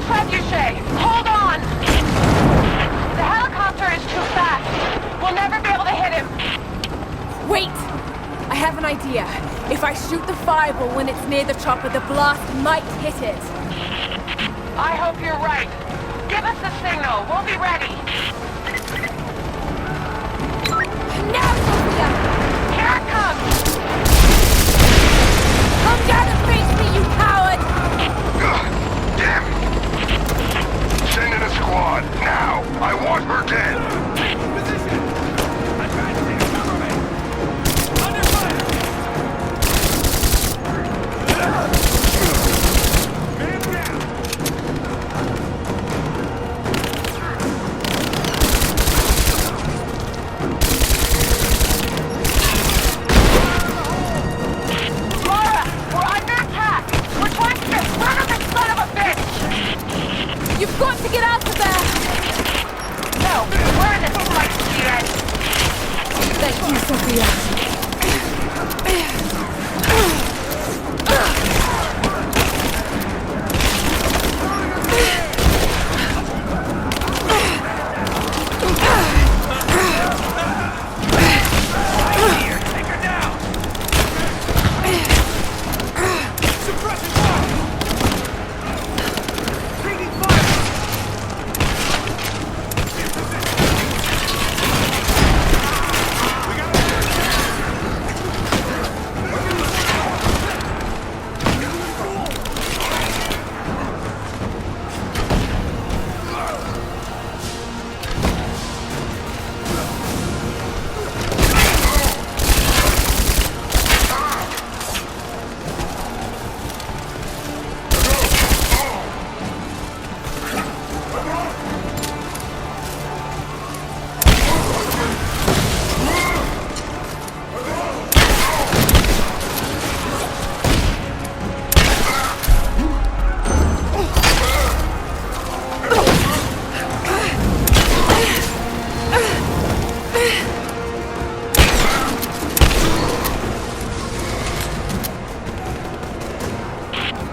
trebuchet! Hold on! The helicopter is too fast. We'll never be able to hit him. Wait! I have an idea. If I shoot the fireball when it's near the chopper, the blast might hit it. I hope you're right. Give us the signal. We'll be ready. Now, Sophia! Here it comes! Come down and face me, you coward! Damn it! Send in a squad, now! I want her dead! Position! Advancing, cover me! Under fire! Man down! Laura, we're under attack! We're trying to get rid of this son of a bitch! You've got to get out of there! No, we're in this fight to the end. Thank you, Sophia. Take her down! Suppressing fire! Taking fire! We got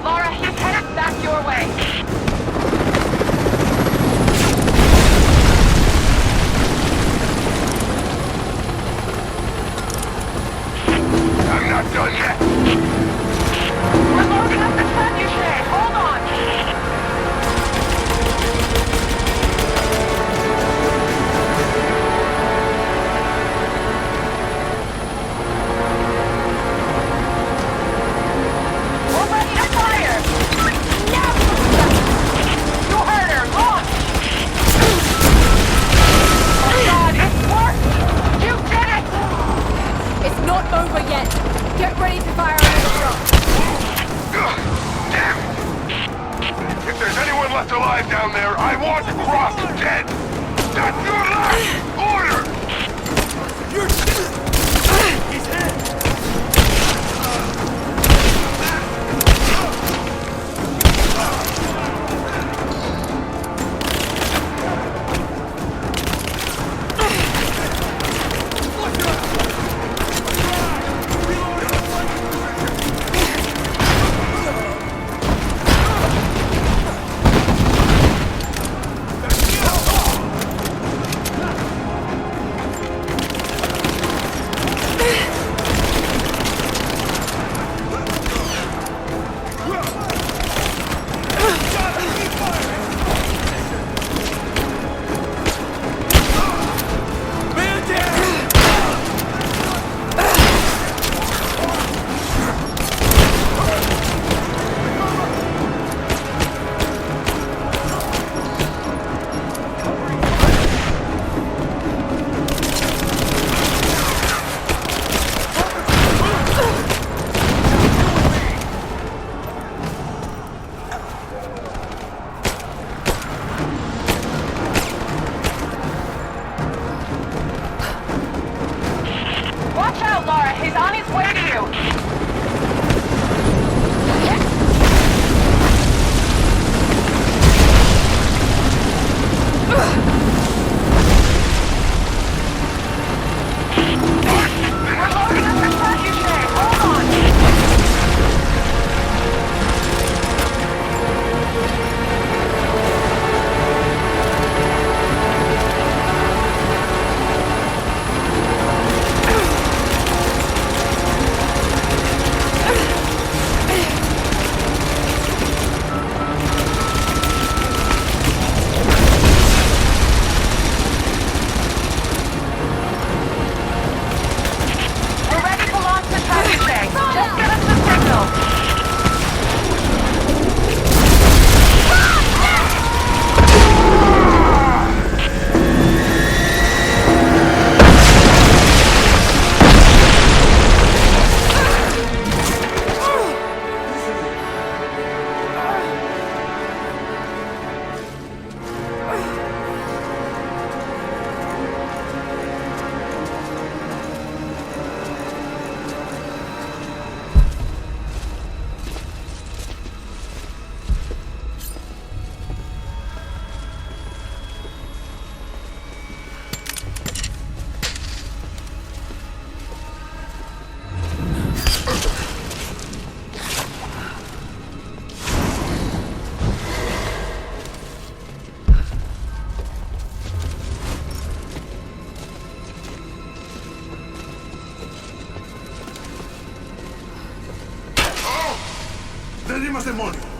Laura, he's headed back your way. I'm not done yet! We're loading up the trebuchet. Hold on. We're ready to fire. Now, you heard her. Launch. Oh God, it's worked. You did it. It's not over yet. Get ready to fire another shot. Damn it! If there's anyone left alive down there, I want Cross dead! That's your last order! You're He's dead! más demonios!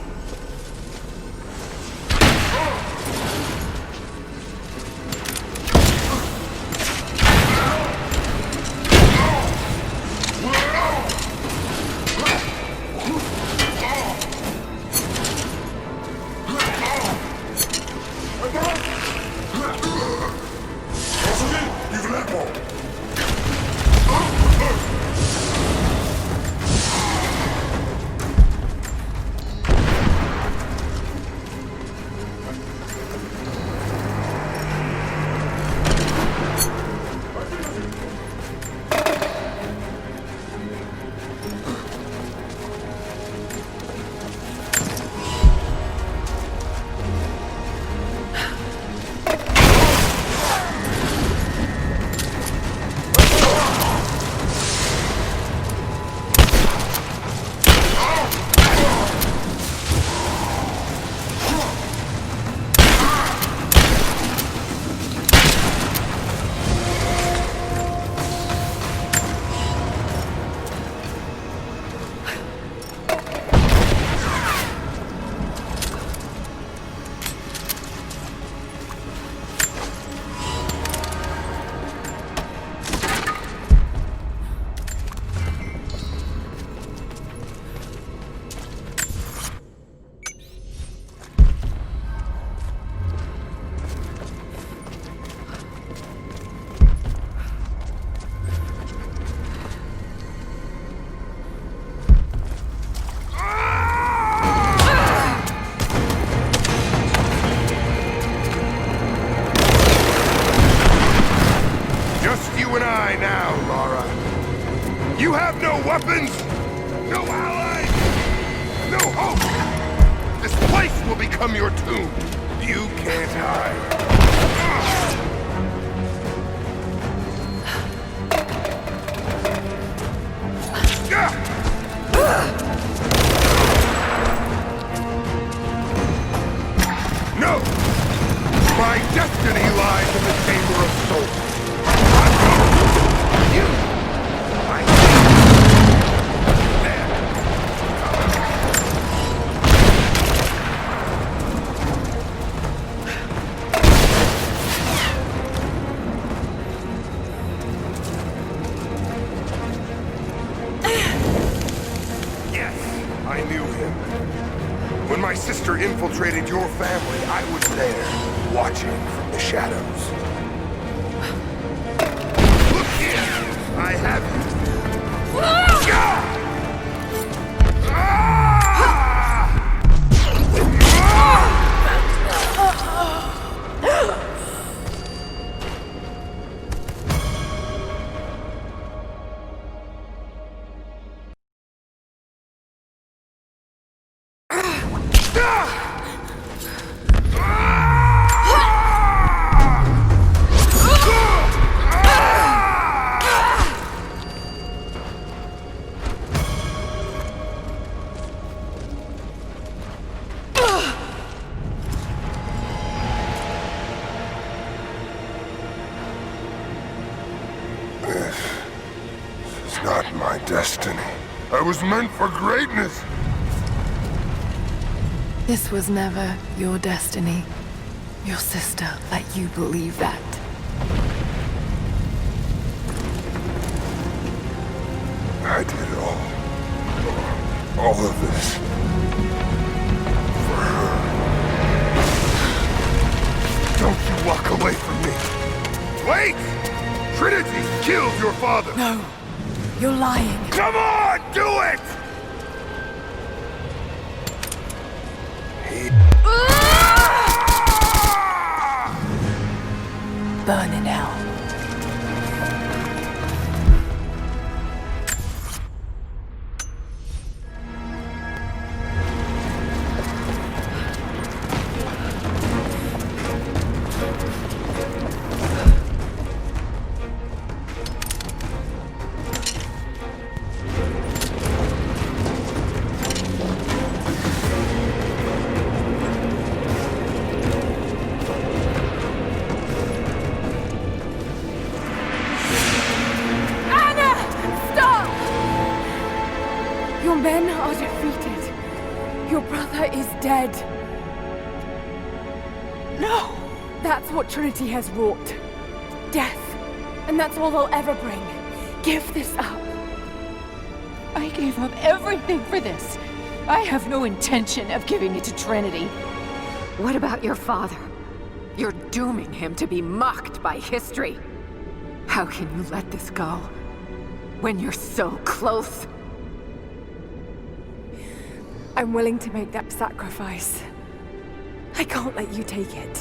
You have no weapons, no allies, no hope. This place will become your tomb. You can't hide. No! My destiny lies in the Chamber of Souls. You! I... There! Yes, I knew him. When my sister infiltrated your family, I was there, watching from the shadows. Look here! I have you. Ah! This is not my destiny. I was meant for greatness. This was never your destiny. Your sister let you believe that. I did it all of this for her. Don't you walk away from me. Wait! Trinity killed your father. No, you're lying. Come on, do it! He... Burn in hell. dead. No! That's what Trinity has wrought. Death. And that's all they'll ever bring. Give this up. I gave up everything for this. I have no intention of giving it to Trinity. What about your father? You're dooming him to be mocked by history. How can you let this go? When you're so close? I'm willing to make that sacrifice. I can't let you take it.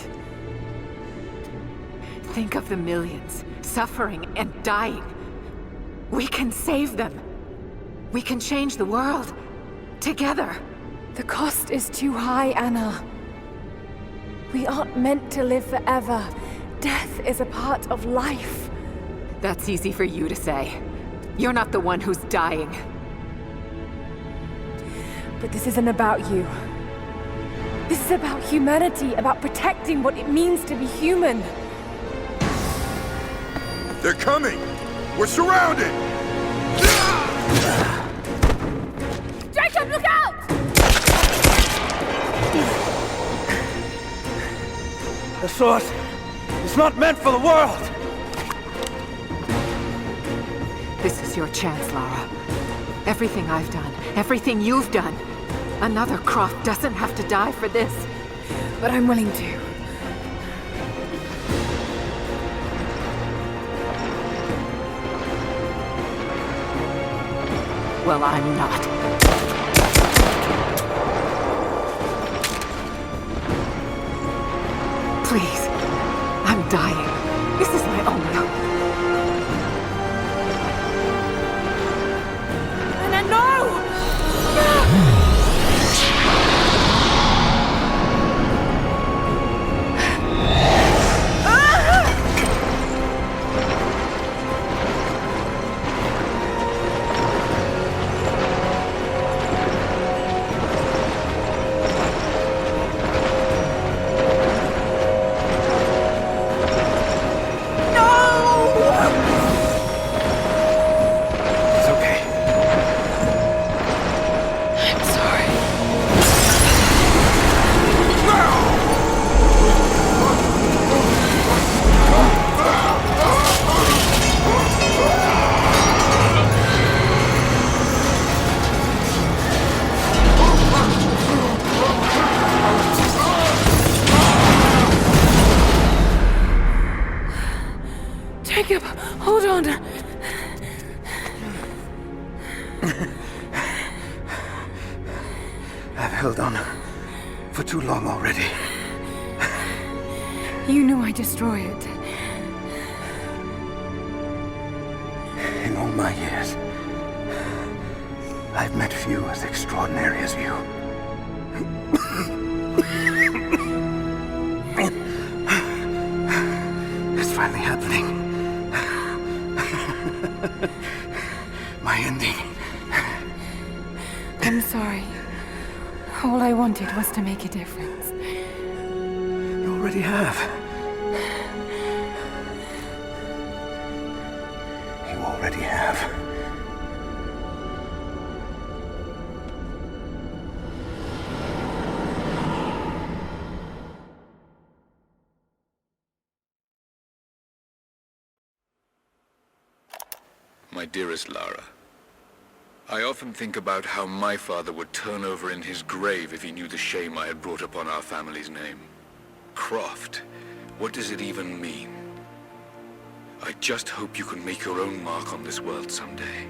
Think of the millions, suffering and dying. We can save them. We can change the world. Together. The cost is too high, Anna. We aren't meant to live forever. Death is a part of life. That's easy for you to say. You're not the one who's dying. But this isn't about you. This is about humanity, about protecting what it means to be human. They're coming! We're surrounded! Jacob, look out! The source is not meant for the world! This is your chance, Lara. Everything I've done, everything you've done. Another Croft doesn't have to die for this. But I'm willing to. Well, I'm not. Please. I'm dying. This is my only hope. Anna, no! It's okay. I'm sorry. Jacob, hold on. I've held on for too long already. You knew I'd destroy it. In all my years, I've met few as extraordinary as you. It's finally happening. My ending. I'm sorry. All I wanted was to make a difference. You already have. You already have. My dearest Lara, I often think about how my father would turn over in his grave if he knew the shame I had brought upon our family's name. Croft, what does it even mean? I just hope you can make your own mark on this world someday.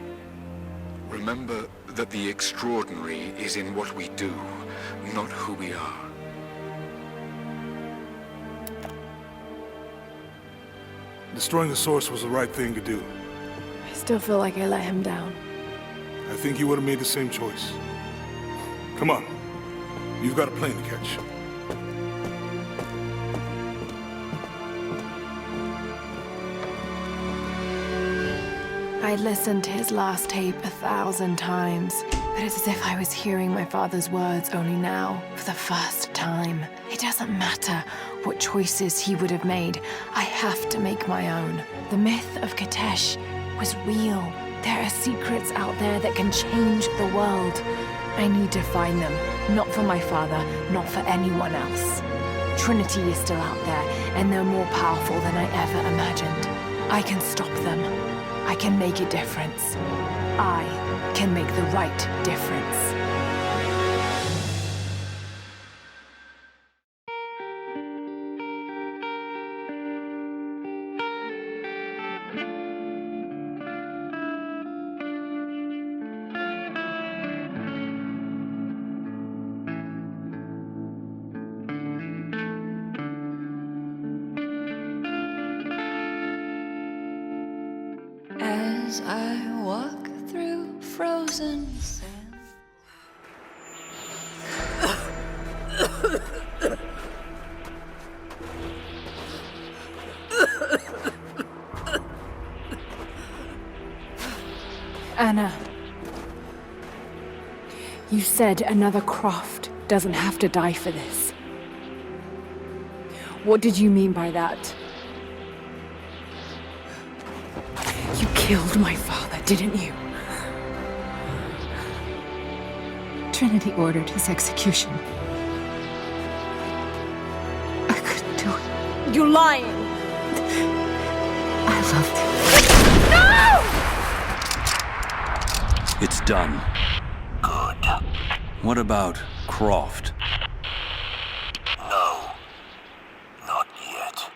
Remember that the extraordinary is in what we do, not who we are. Destroying the source was the right thing to do. I still feel like I let him down. I think you would have made the same choice. Come on. You've got a plane to catch. I'd listened to his last tape 1,000 times, but it's as if I was hearing my father's words only now, for the first time. It doesn't matter what choices he would have made. I have to make my own. The myth of Kitezh was real. There are secrets out there that can change the world. I need to find them. Not for my father, not for anyone else. Trinity is still out there, and they're more powerful than I ever imagined. I can stop them. I can make a difference. I can make the right difference. As I walk through frozen sand. Anna. You said another Croft doesn't have to die for this. What did you mean by that? You killed my father, didn't you? Trinity ordered his execution. I couldn't do it. You're lying! I loved him. It's done. Good. What about Croft? No. Not yet.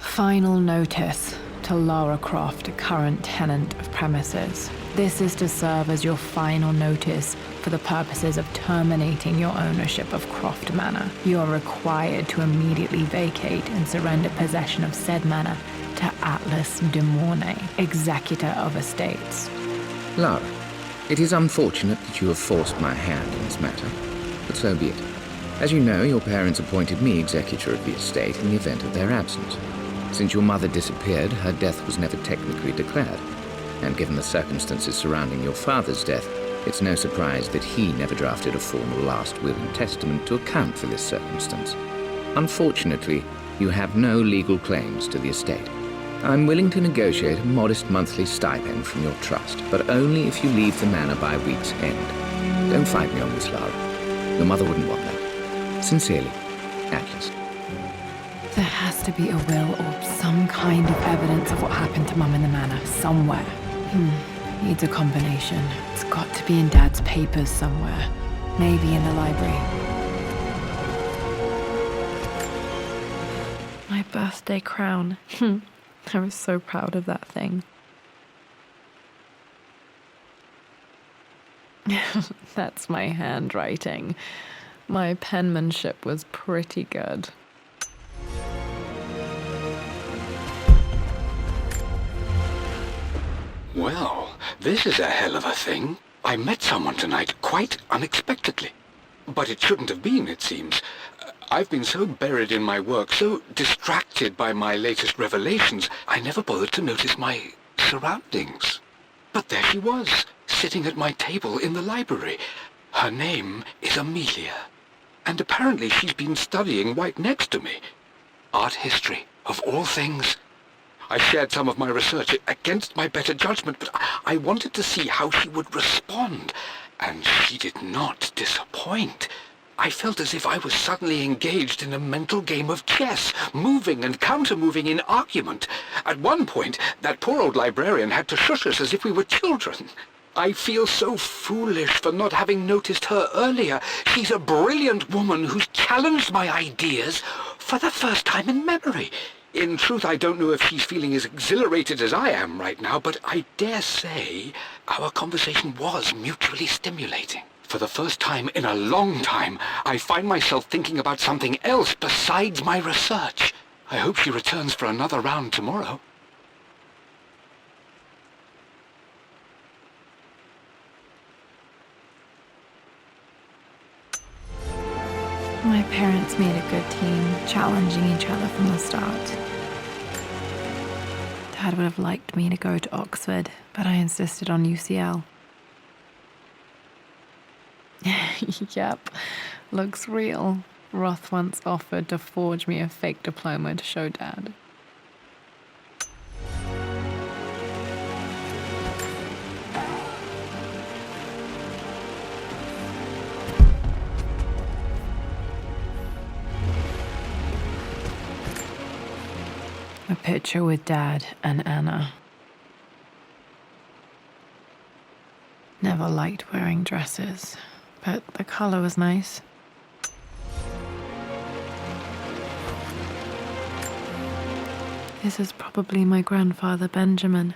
Final notice to Lara Croft, current tenant of premises. This is to serve as your final notice for the purposes of terminating your ownership of Croft Manor. You are required to immediately vacate and surrender possession of said manor to Atlas de Mornay, executor of estates. Lara, it is unfortunate that you have forced my hand in this matter, but so be it. As you know, your parents appointed me executor of the estate in the event of their absence. Since your mother disappeared, her death was never technically declared. And given the circumstances surrounding your father's death, it's no surprise that he never drafted a formal last will and testament to account for this circumstance. Unfortunately, you have no legal claims to the estate. I'm willing to negotiate a modest monthly stipend from your trust, but only if you leave the manor by week's end. Don't fight me on this, Lara. Your mother wouldn't want that. Sincerely, Atlas. There has to be a will or some kind of evidence of what happened to Mum in the manor somewhere. Needs a combination. It's got to be in Dad's papers somewhere. Maybe in the library. My birthday crown. I was so proud of that thing. That's my handwriting. My penmanship was pretty good. Well, this is a hell of a thing. I met someone tonight, quite unexpectedly. But it shouldn't have been, it seems. I've been so buried in my work, so distracted by my latest revelations, I never bothered to notice my surroundings. But there she was, sitting at my table in the library. Her name is Amelia. And apparently she's been studying right next to me. Art history, of all things. I shared some of my research against my better judgment, but I wanted to see how she would respond, and she did not disappoint. I felt as if I was suddenly engaged in a mental game of chess, moving and counter-moving in argument. At one point, that poor old librarian had to shush us as if we were children. I feel so foolish for not having noticed her earlier. She's a brilliant woman who's challenged my ideas for the first time in memory. In truth, I don't know if she's feeling as exhilarated as I am right now, but I dare say our conversation was mutually stimulating. For the first time in a long time, I find myself thinking about something else besides my research. I hope she returns for another round tomorrow. My parents made a good team, challenging each other from the start. Dad would have liked me to go to Oxford, but I insisted on UCL. Yep, looks real. Roth once offered to forge me a fake diploma to show Dad. A picture with Dad and Anna. Never liked wearing dresses, but the color was nice. This is probably my grandfather Benjamin.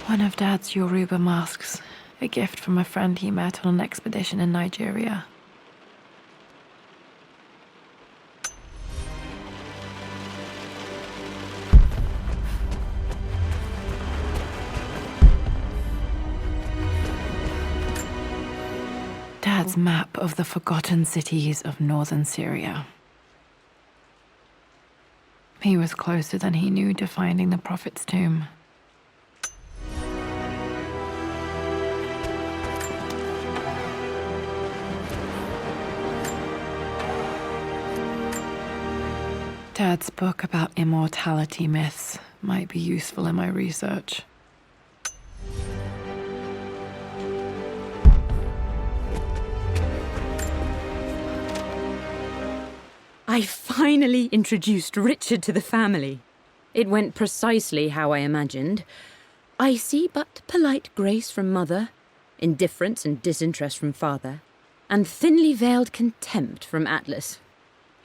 One of Dad's Yoruba masks, a gift from a friend he met on an expedition in Nigeria. Dad's map of the forgotten cities of northern Syria. He was closer than he knew to finding the Prophet's tomb. Dad's book about immortality myths might be useful in my research. I finally introduced Richard to the family. It went precisely how I imagined. Icy but polite grace from mother, indifference and disinterest from father, and thinly veiled contempt from Atlas.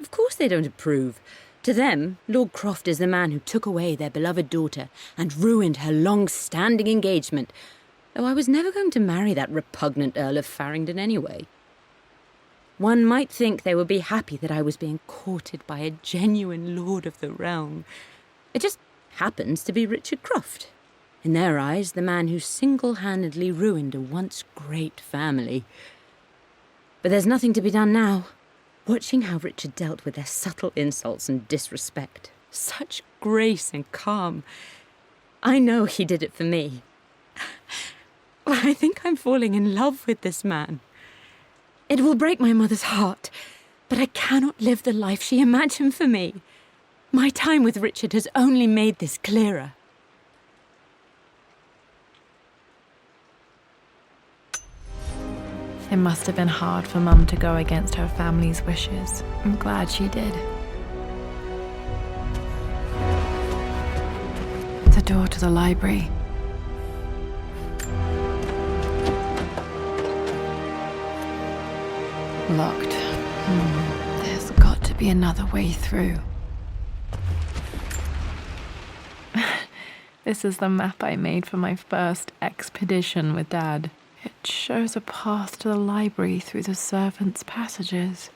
Of course they don't approve. To them, Lord Croft is the man who took away their beloved daughter and ruined her long-standing engagement, though I was never going to marry that repugnant Earl of Farringdon anyway. One might think they would be happy that I was being courted by a genuine lord of the realm. It just happens to be Richard Croft. In their eyes, the man who single-handedly ruined a once great family. But there's nothing to be done now. Watching how Richard dealt with their subtle insults and disrespect. Such grace and calm. I know he did it for me. I think I'm falling in love with this man. It will break my mother's heart, but I cannot live the life she imagined for me. My time with Richard has only made this clearer. It must have been hard for Mum to go against her family's wishes. I'm glad she did. The door to the library. Locked. There's got to be another way through. This is the map I made for my first expedition with Dad. It shows a path to the library through the servants' passages.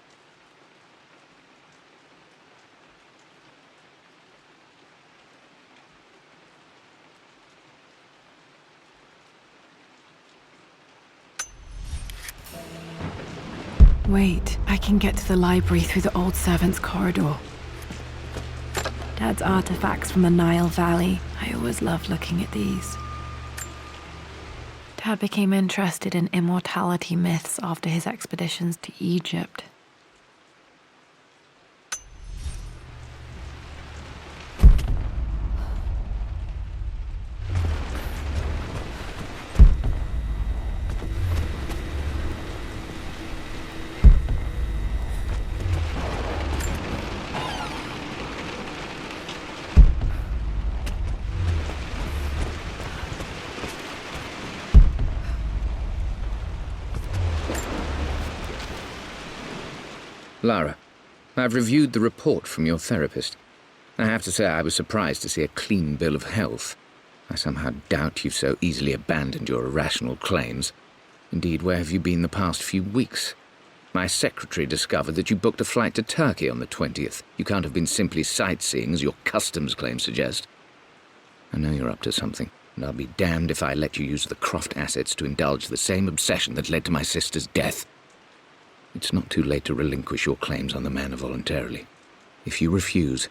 Wait, I can get to the library through the old servants' corridor. Dad's artifacts from the Nile Valley. I always love looking at these. Dad became interested in immortality myths after his expeditions to Egypt. Lara, I've reviewed the report from your therapist. I have to say I was surprised to see a clean bill of health. I somehow doubt you've so easily abandoned your irrational claims. Indeed, where have you been the past few weeks? My secretary discovered that you booked a flight to Turkey on the 20th. You can't have been simply sightseeing, as your customs claims suggest. I know you're up to something, and I'll be damned if I let you use the Croft assets to indulge the same obsession that led to my sister's death. It's not too late to relinquish your claims on the manor voluntarily. If you refuse,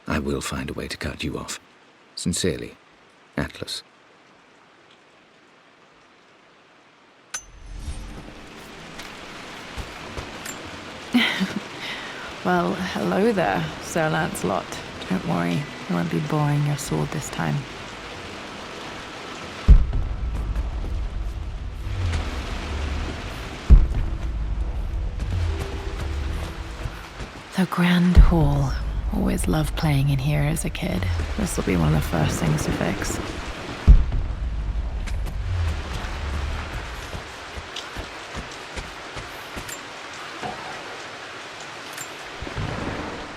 I will find a way to cut you off. Sincerely, Atlas. Well, hello there, Sir Lancelot. Don't worry, I won't be boring your sword this time. The Grand Hall. Always loved playing in here as a kid. This will be one of the first things to fix.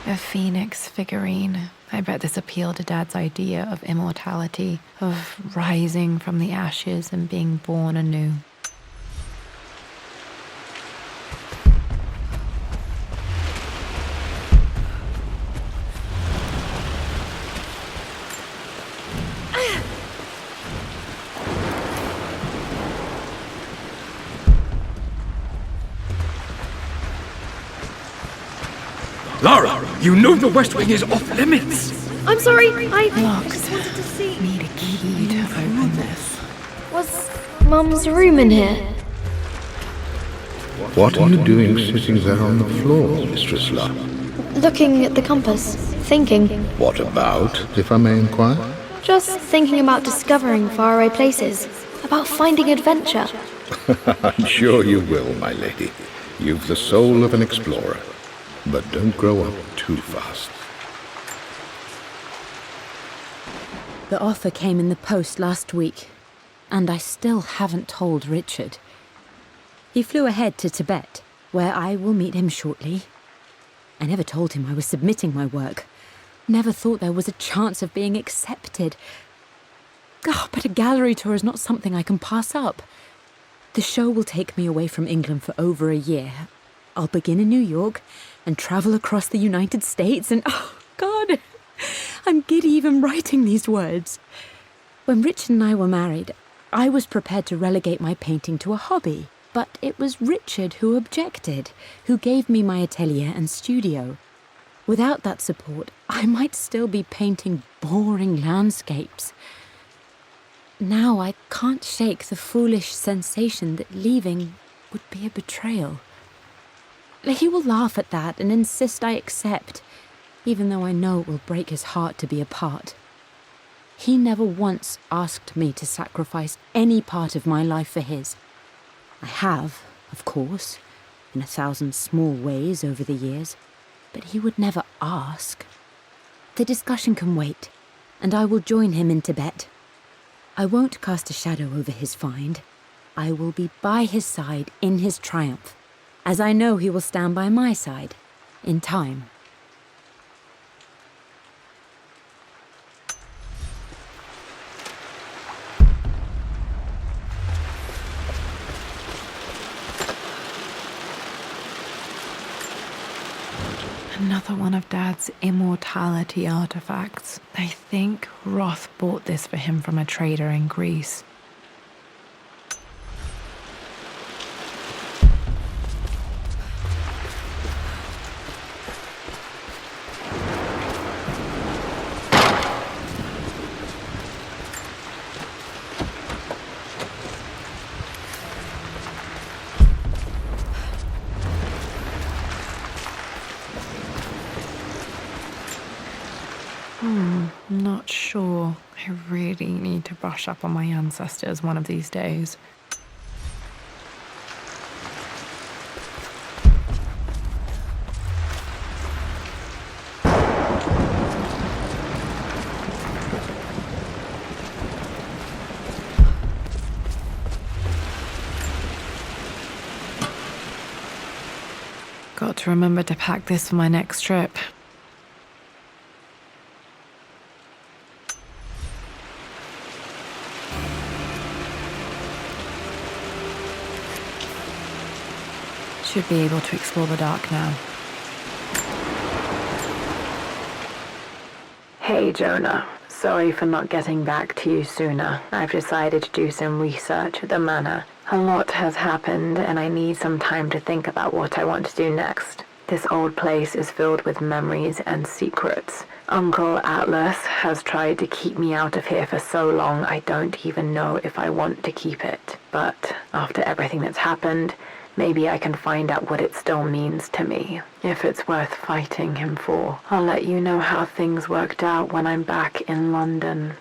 A phoenix figurine. I bet this appealed to Dad's idea of immortality, of rising from the ashes and being born anew. Lara, you know the West Wing is off limits. I'm sorry, I Look, just wanted to see. need a key to open this. Was Mum's room in here? What are you doing sitting there on the floor, Mistress Lara? Looking at the compass, thinking. What about, if I may inquire? Just thinking about discovering faraway places, about finding adventure. I'm sure you will, my lady. You've the soul of an explorer. But don't grow up too fast. The offer came in the post last week, and I still haven't told Richard. He flew ahead to Tibet, where I will meet him shortly. I never told him I was submitting my work. Never thought there was a chance of being accepted. But a gallery tour is not something I can pass up. The show will take me away from England for over a year. I'll begin in New York and travel across the United States and, oh God, I'm giddy even writing these words. When Richard and I were married, I was prepared to relegate my painting to a hobby, but it was Richard who objected, who gave me my atelier and studio. Without that support, I might still be painting boring landscapes. Now I can't shake the foolish sensation that leaving would be a betrayal. He will laugh at that and insist I accept, even though I know it will break his heart to be apart. He never once asked me to sacrifice any part of my life for his. I have, of course, in 1,000 small ways over the years, but he would never ask. The discussion can wait, and I will join him in Tibet. I won't cast a shadow over his find. I will be by his side in his triumph, as I know he will stand by my side, in time. Another one of Dad's immortality artifacts. I think Roth bought this for him from a trader in Greece. Not sure. I really need to brush up on my ancestors one of these days. Got to remember to pack this for my next trip. Should be able to explore the dark now. Hey, Jonah. Sorry for not getting back to you sooner. I've decided to do some research at the manor. A lot has happened, and I need some time to think about what I want to do next. This old place is filled with memories and secrets. Uncle Atlas has tried to keep me out of here for so long, I don't even know if I want to keep it. But after everything that's happened, maybe I can find out what it still means to me, if it's worth fighting him for. I'll let you know how things worked out when I'm back in London.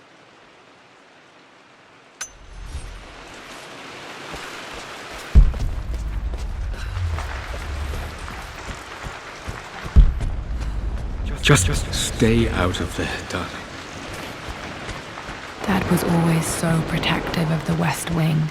Just stay out of there, darling. Dad was always so protective of the West Wing.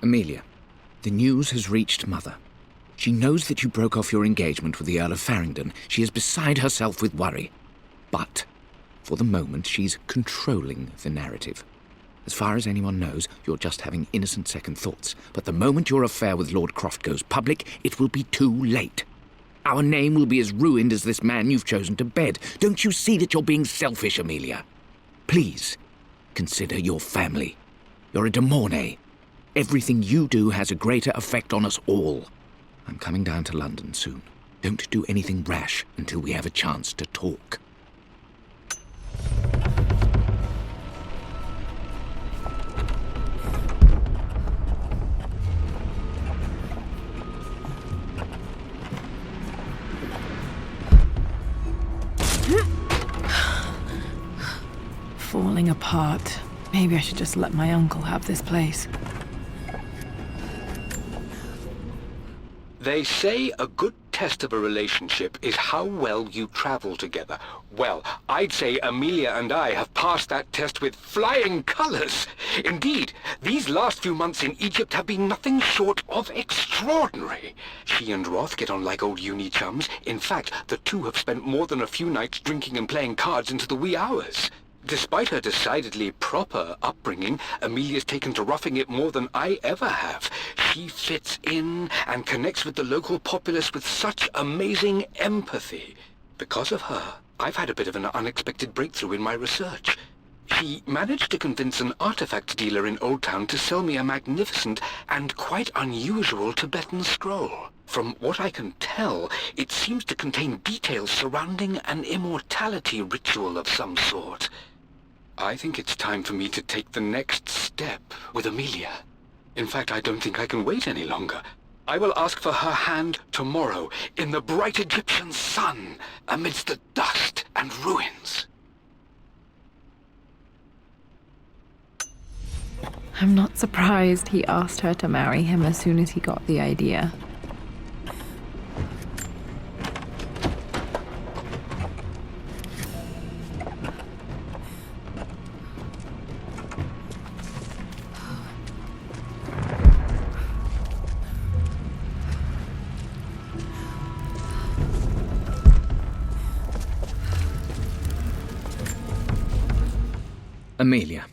Amelia, the news has reached Mother. She knows that you broke off your engagement with the Earl of Farringdon. She is beside herself with worry. But, for the moment, she's controlling the narrative. As far as anyone knows, you're just having innocent second thoughts. But the moment your affair with Lord Croft goes public, it will be too late. Our name will be as ruined as this man you've chosen to bed. Don't you see that you're being selfish, Amelia? Please, consider your family. You're a de Mornay. Everything you do has a greater effect on us all. I'm coming down to London soon. Don't do anything rash until we have a chance to talk. Falling apart. Maybe I should just let my uncle have this place. They say a good test of a relationship is how well you travel together. Well, I'd say Amelia and I have passed that test with flying colors. Indeed, these last few months in Egypt have been nothing short of extraordinary. She and Roth get on like old uni chums. In fact, the two have spent more than a few nights drinking and playing cards into the wee hours. Despite her decidedly proper upbringing, Amelia's taken to roughing it more than I ever have. She fits in and connects with the local populace with such amazing empathy. Because of her, I've had a bit of an unexpected breakthrough in my research. She managed to convince an artifact dealer in Old Town to sell me a magnificent and quite unusual Tibetan scroll. From what I can tell, it seems to contain details surrounding an immortality ritual of some sort. I think it's time for me to take the next step with Amelia. In fact, I don't think I can wait any longer. I will ask for her hand tomorrow in the bright Egyptian sun amidst the dust and ruins. I'm not surprised he asked her to marry him as soon as he got the idea. Amelia,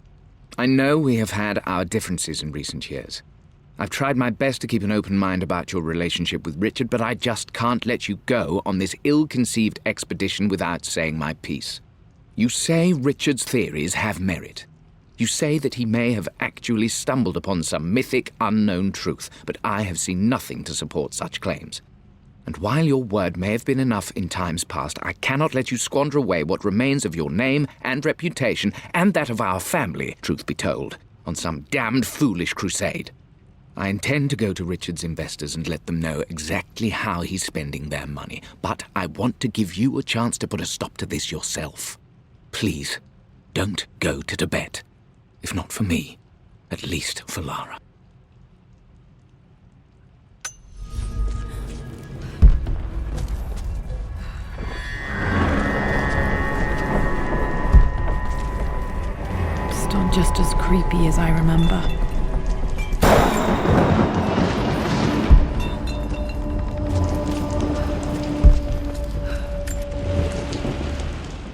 I know we have had our differences in recent years. I've tried my best to keep an open mind about your relationship with Richard, but I just can't let you go on this ill-conceived expedition without saying my piece. You say Richard's theories have merit. You say that he may have actually stumbled upon some mythic, unknown truth, but I have seen nothing to support such claims. And while your word may have been enough in times past, I cannot let you squander away what remains of your name and reputation, and that of our family, truth be told, on some damned foolish crusade. I intend to go to Richard's investors and let them know exactly how he's spending their money, but I want to give you a chance to put a stop to this yourself. Please, don't go to Tibet. If not for me, at least for Lara. Still just as creepy as I remember.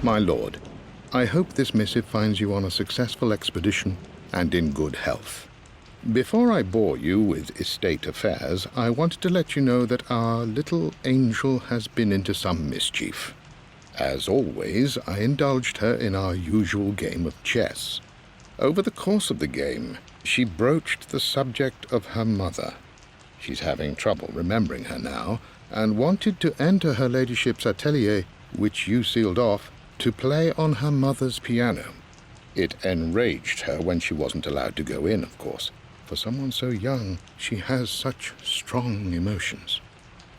My lord, I hope this missive finds you on a successful expedition and in good health. Before I bore you with estate affairs, I wanted to let you know that our little angel has been into some mischief. As always, I indulged her in our usual game of chess. Over the course of the game, she broached the subject of her mother. She's having trouble remembering her now, and wanted to enter her ladyship's atelier, which you sealed off, to play on her mother's piano. It enraged her when she wasn't allowed to go in, of course. For someone so young, she has such strong emotions.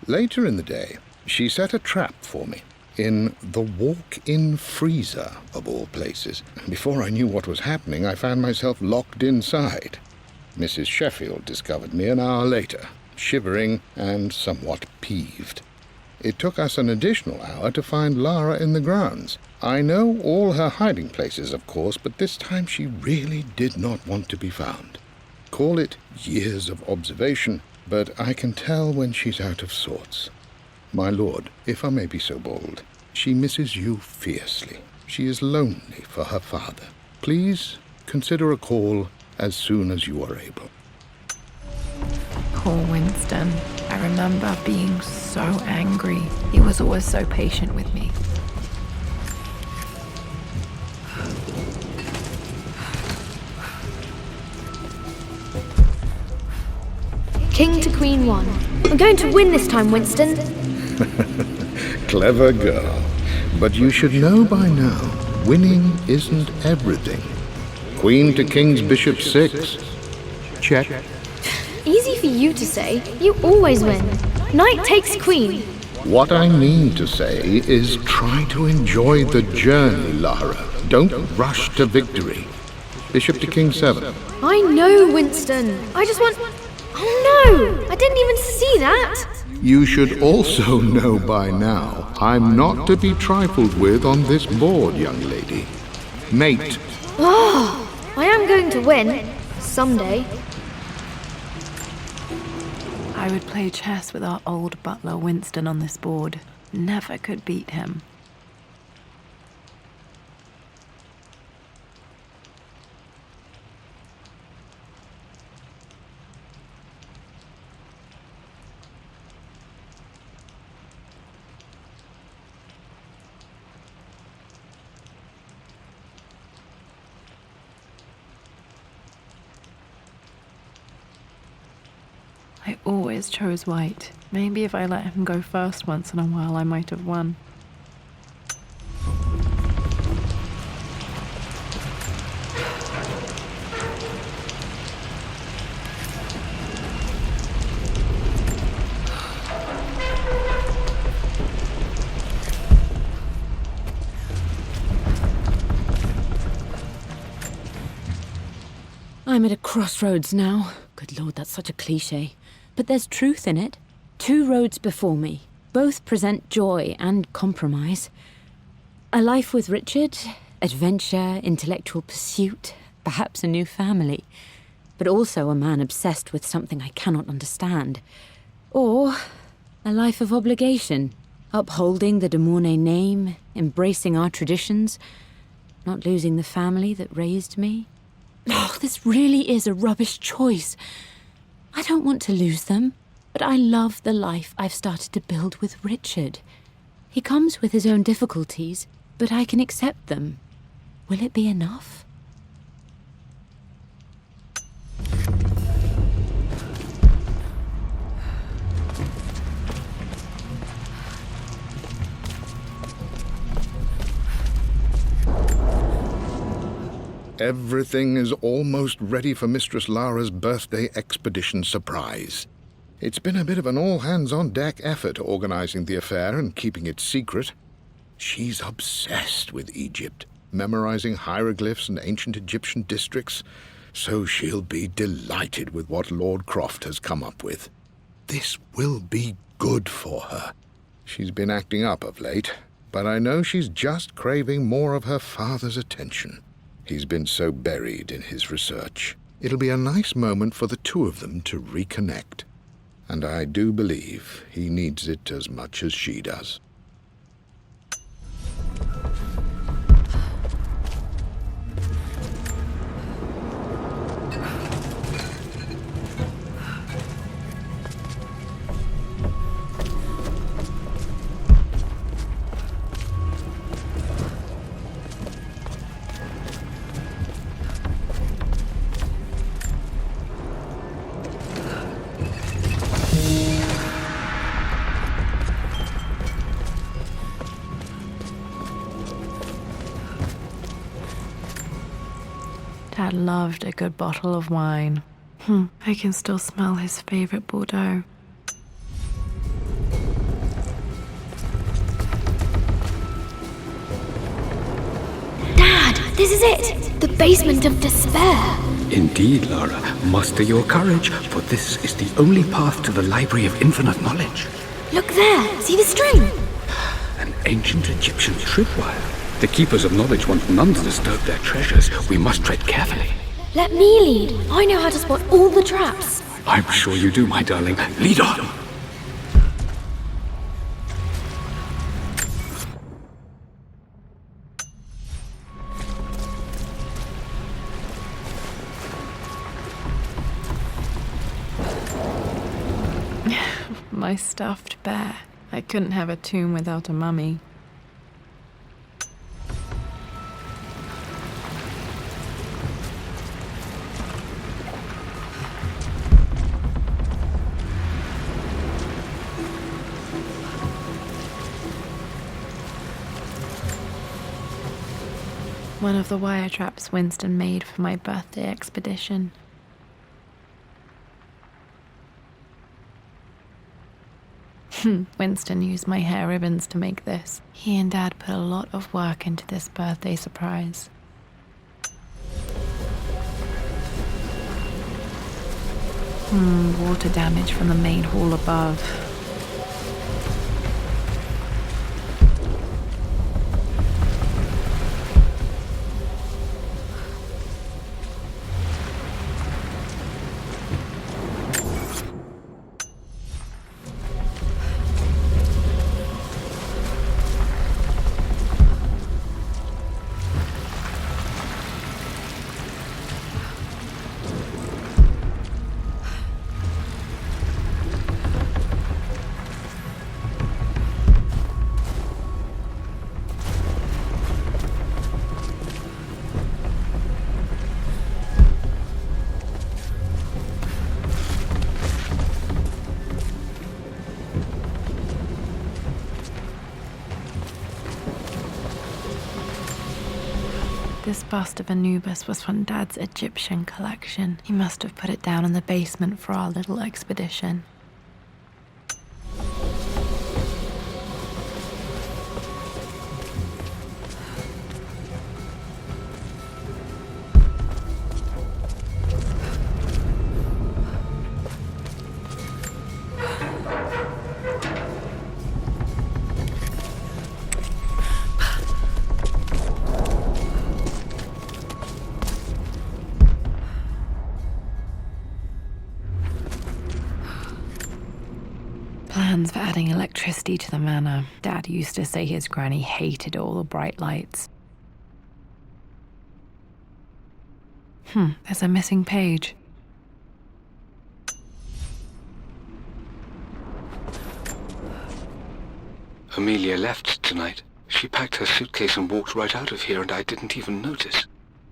Later in the day, she set a trap for me in the walk-in freezer, of all places. Before I knew what was happening, I found myself locked inside. Mrs. Sheffield discovered me an hour later, shivering and somewhat peeved. It took us an additional hour to find Lara in the grounds. I know all her hiding places, of course, but this time she really did not want to be found. Call it years of observation, but I can tell when she's out of sorts. My lord, if I may be so bold, she misses you fiercely. She is lonely for her father. Please consider a call as soon as you are able. Poor Winston. I remember being so angry. He was always so patient with me. King to Queen 1. I'm going to win this time, Winston. Clever girl. But you should know by now, winning isn't everything. Queen to King's Bishop 6. Check. Easy for you to say. You always win. Knight takes queen. What I mean to say is try to enjoy the journey, Lara. Don't rush to victory. Bishop to King 7. I know, Winston. I just want... Oh no! I didn't even see that! You should also know by now, I'm not to be trifled with on this board, young lady. Mate. Oh, I am going to win. Someday. I would play chess with our old butler Winston on this board. Never could beat him. I always chose white. Maybe if I let him go first once in a while, I might have won. I'm at a crossroads now. Good Lord, that's such a cliché. But there's truth in it. 2 roads before me. Both present joy and compromise. A life with Richard, adventure, intellectual pursuit, perhaps a new family. But also a man obsessed with something I cannot understand. Or a life of obligation, upholding the de Mornay name, embracing our traditions, not losing the family that raised me. Oh, this really is a rubbish choice. I don't want to lose them, but I love the life I've started to build with Richard. He comes with his own difficulties, but I can accept them. Will it be enough? Everything is almost ready for Mistress Lara's birthday expedition surprise. It's been a bit of an all-hands-on-deck effort organizing the affair and keeping it secret. She's obsessed with Egypt, memorizing hieroglyphs and ancient Egyptian districts, so she'll be delighted with what Lord Croft has come up with. This will be good for her. She's been acting up of late, but I know she's just craving more of her father's attention. He's been so buried in his research. It'll be a nice moment for the two of them to reconnect. And I do believe he needs it as much as she does. Dad loved a good bottle of wine. I can still smell his favorite Bordeaux. Dad, this is it! The basement of despair! Indeed, Lara. Muster your courage, for this is the only path to the Library of Infinite Knowledge. Look there! See the string? An ancient Egyptian tripwire. The Keepers of Knowledge want none to disturb their treasures. We must tread carefully. Let me lead. I know how to spot all the traps. I'm sure you do, my darling. Lead on! My stuffed bear. I couldn't have a tomb without a mummy. One of the wire traps Winston made for my birthday expedition. Winston used my hair ribbons to make this. He and Dad put a lot of work into this birthday surprise. Water damage from the main hall above. This bust of Anubis was from Dad's Egyptian collection. He must have put it down in the basement for our little expedition. Plans for adding electricity to the manor. Dad used to say his granny hated all the bright lights. There's a missing page. Amelia left tonight. She packed her suitcase and walked right out of here, and I didn't even notice.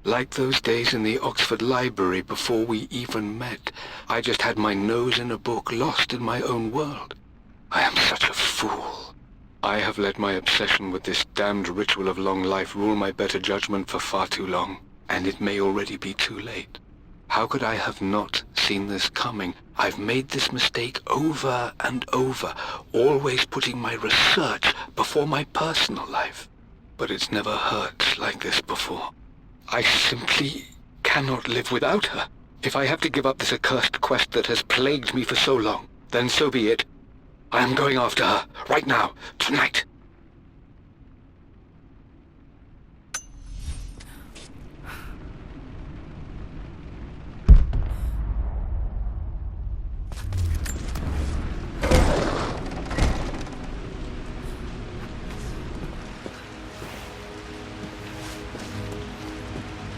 Like those days in the Oxford Library before we even met. I just had my nose in a book, lost in my own world. I am such a fool. I have let my obsession with this damned ritual of long life rule my better judgment for far too long. and it may already be too late. How could I have not seen this coming? I've made this mistake over and over, always putting my research before my personal life. But it's never hurt like this before. I simply cannot live without her. If I have to give up this accursed quest that has plagued me for so long, then so be it. I am going after her, right now, tonight.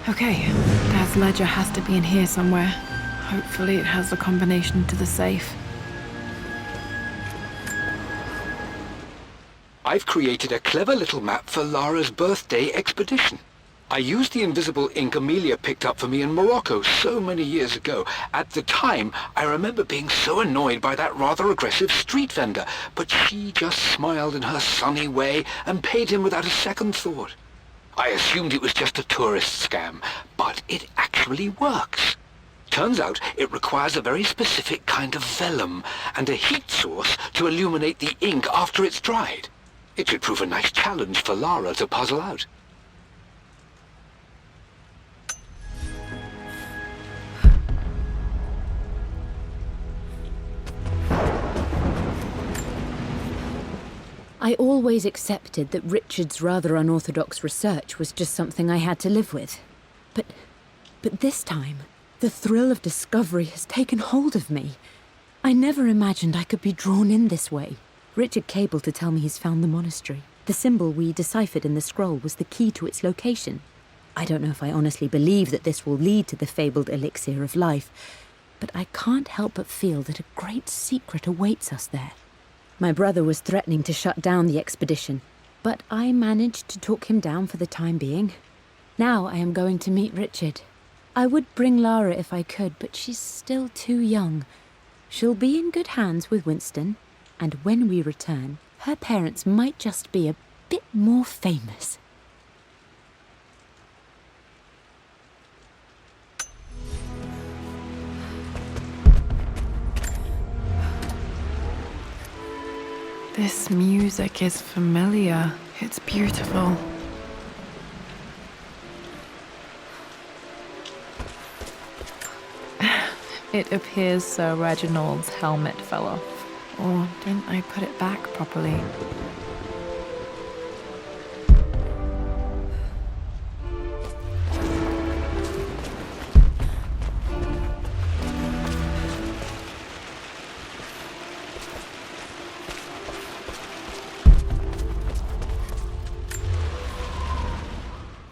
Okay, Dad's ledger has to be in here somewhere. Hopefully it has the combination to the safe. I've created a clever little map for Lara's birthday expedition. I used the invisible ink Amelia picked up for me in Morocco so many years ago. At the time, I remember being so annoyed by that rather aggressive street vendor, but she just smiled in her sunny way and paid him without a second thought. I assumed it was just a tourist scam, but it actually works. Turns out it requires a very specific kind of vellum and a heat source to illuminate the ink after it's dried. It should prove a nice challenge for Lara to puzzle out. I always accepted that Richard's rather unorthodox research was just something I had to live with. But this time, the thrill of discovery has taken hold of me. I never imagined I could be drawn in this way. Richard cabled to tell me he's found the monastery. The symbol we deciphered in the scroll was the key to its location. I don't know if I honestly believe that this will lead to the fabled elixir of life, but I can't help but feel that a great secret awaits us there. My brother was threatening to shut down the expedition, but I managed to talk him down for the time being. Now I am going to meet Richard. I would bring Lara if I could, but she's still too young. She'll be in good hands with Winston, and when we return, her parents might just be a bit more famous. This music is familiar. It's beautiful. It appears Sir Reginald's helmet fell off. Or didn't I put it back properly?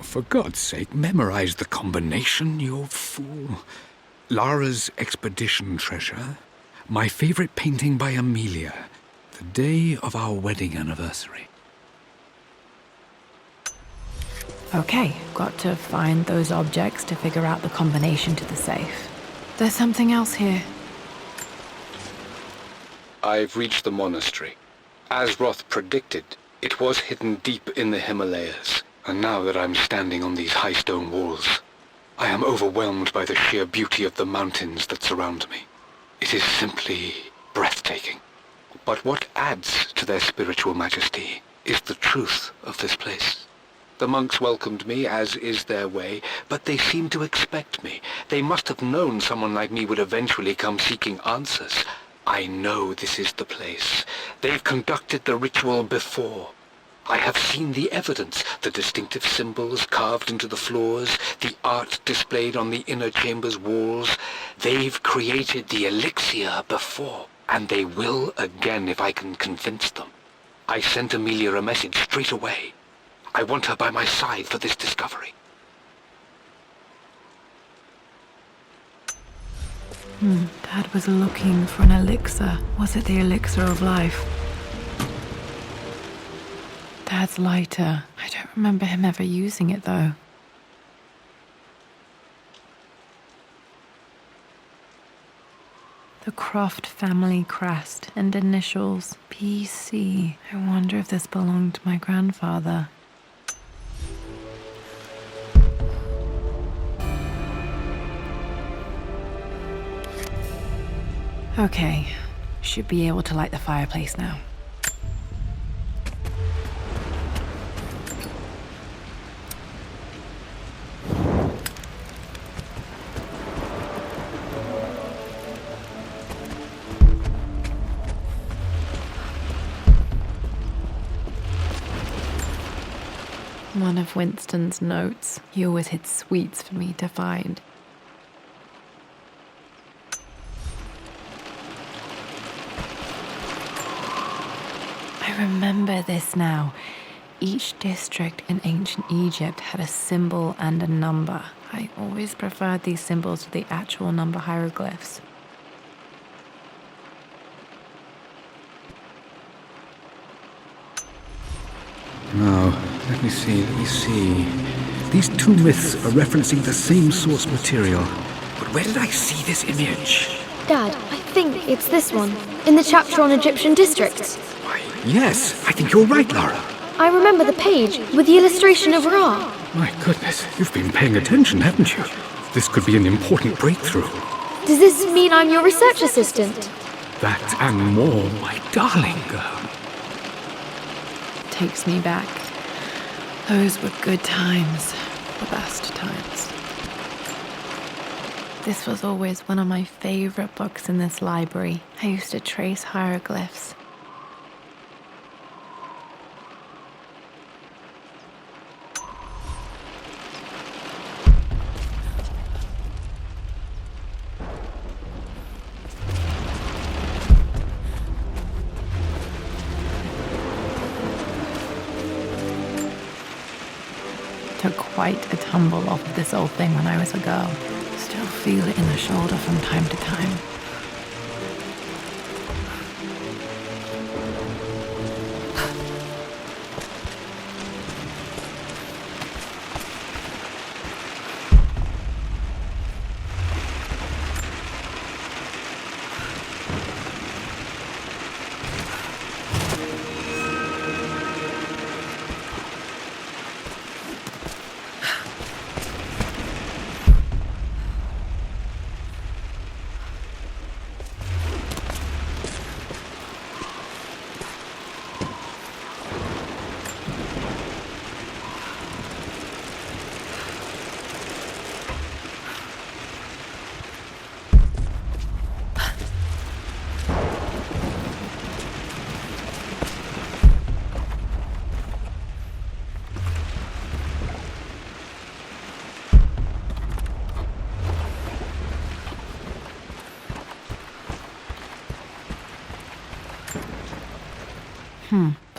For God's sake, memorize the combination, you fool. Lara's expedition treasure, my favorite painting by Amelia, the day of our wedding anniversary. Okay, got to find those objects to figure out the combination to the safe. There's something else here. I've reached the monastery. As Roth predicted, it was hidden deep in the Himalayas. And now that I'm standing on these high stone walls, I am overwhelmed by the sheer beauty of the mountains that surround me. It is simply breathtaking. But what adds to their spiritual majesty is the truth of this place. The monks welcomed me, as is their way, but they seemed to expect me. They must have known someone like me would eventually come seeking answers. I know this is the place. They've conducted the ritual before. I have seen the evidence, the distinctive symbols carved into the floors, the art displayed on the inner chamber's walls. They've created the elixir before, and they will again if I can convince them. I sent Amelia a message straight away. I want her by my side for this discovery. Dad was looking for an elixir. Was it the elixir of life? Dad's lighter. I don't remember him ever using it, though. The Croft family crest and initials PC. I wonder if this belonged to my grandfather. Okay, should be able to light the fireplace now. One of Winston's notes. He always hid sweets for me to find. I remember this now. Each district in ancient Egypt had a symbol and a number. I always preferred these symbols to the actual number hieroglyphs. Now, let me see. These two myths are referencing the same source material. But where did I see this image? Dad, I think it's this one, in the chapter on Egyptian districts. Yes, I think you're right, Lara. I remember the page with the illustration of Ra. My goodness, you've been paying attention, haven't you? This could be an important breakthrough. Does this mean I'm your research assistant? That and more, my darling girl. Takes me back. Those were good times. The best times. This was always one of my favorite books in this library. I used to trace hieroglyphs. Took quite a tumble off of this old thing when I was a girl. Still feel it in the shoulder from time to time.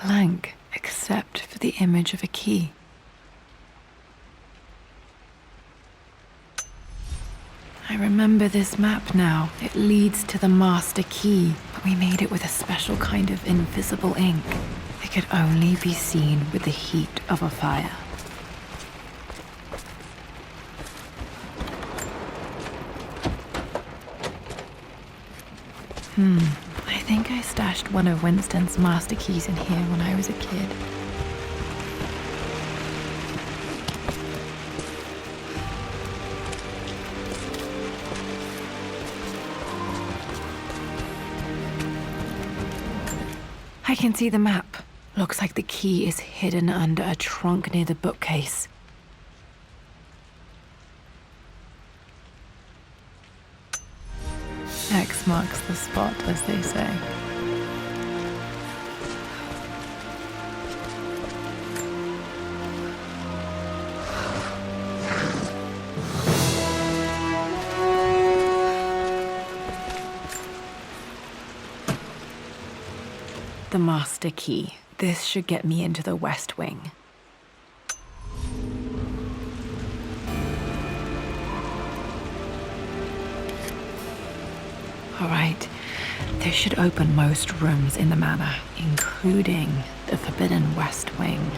Blank, except for the image of a key. I remember this map now. It leads to the master key, but we made it with a special kind of invisible ink. It could only be seen with the heat of a fire. I think I stashed one of Winston's master keys in here when I was a kid. I can see the map. Looks like the key is hidden under a trunk near the bookcase. X marks the spot, as they say. The master key. This should get me into the West Wing. All right, this should open most rooms in the manor, including the Forbidden West Wing.